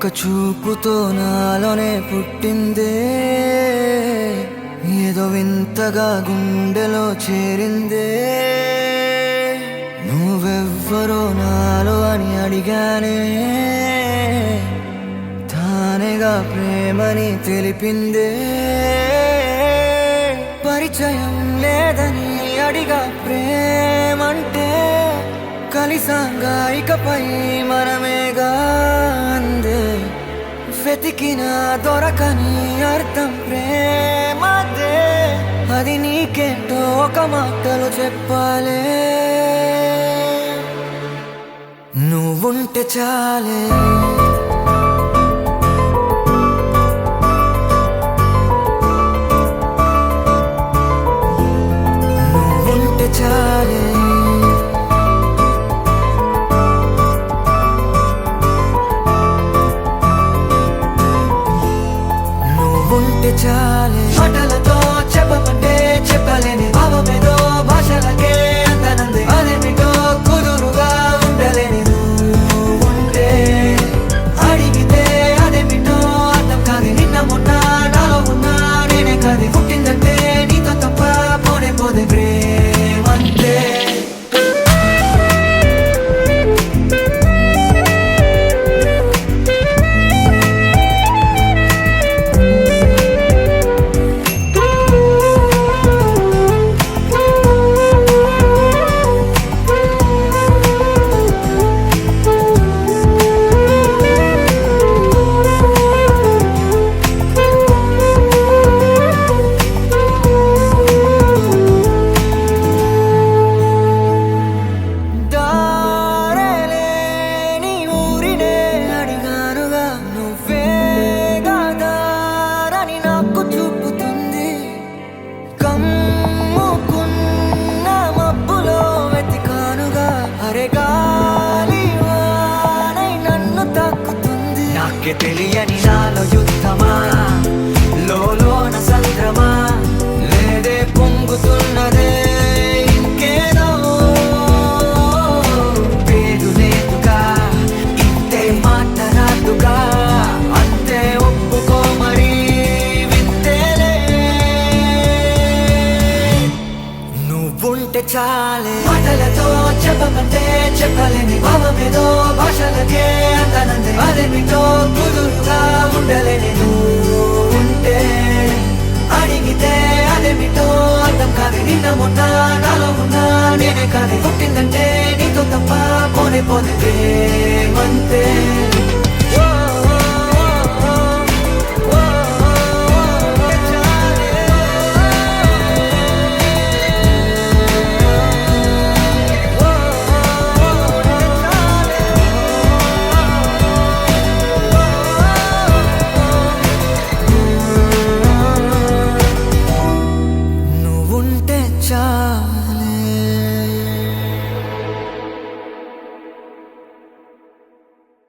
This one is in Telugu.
ఒక్క చూపుతో నాలోనే పుట్టిందే, ఏదో వింతగా గుండెలో చేరిందే. నువ్వెవ్వరో నాలో అని అడిగానే, తానేగా ప్రేమని తెలిపిందే. పరిచయం లేదని అడిగా ప్రేమంటే, కలిసాంగా ఇకపై మనమేగా అందే. వెతికినా దొరకని అర్థం ప్రేమదే, అది నీకేంటో ఒక మాటలో చెప్పాలే. నువ్వుంటే చాలే, నువ్వుంటే చాలే, ఉంటే చాలే. మాటలతో చెప్పమంటే చెప్పలేని భావమేదో భాషలకే అందనంది. అదేమిటో కుదురుగా ఉండలేని నువ్వుంటే, అడిగితే అదేమిటో అర్థం కాదు. నిన్న మొన్న నాలో ఉన్నా నేనే కాదు. పుట్టిందంటే నీతో తప్ప పోనే పోదే ప్రేమంతే. నాకే తెలియని నాలో యుద్ధమా, లోన సంద్రమా, లేదే పొంగుతున్నదే ఇంకేదో. పేరు లేదుగా, ఇంతే మాట రాదుగా, అంతే ఒప్పుకో మరి వింతేలే. నువ్వుంటే చాలే. మాటలతో చెప్పమంటే చెప్పలేని భావమేదో భాషలకే అందనంది. అదేమిటో కుదురుగా ఉండలేని నువ్వుంటే, అడిగితే అదేమిటో అర్థం కాదు. నిన్న మొన్న నాలో ఉన్నా నేనే కాదు. పుట్టిందంటే నీతో తప్ప పోనే పోతే ప్రేమంతే.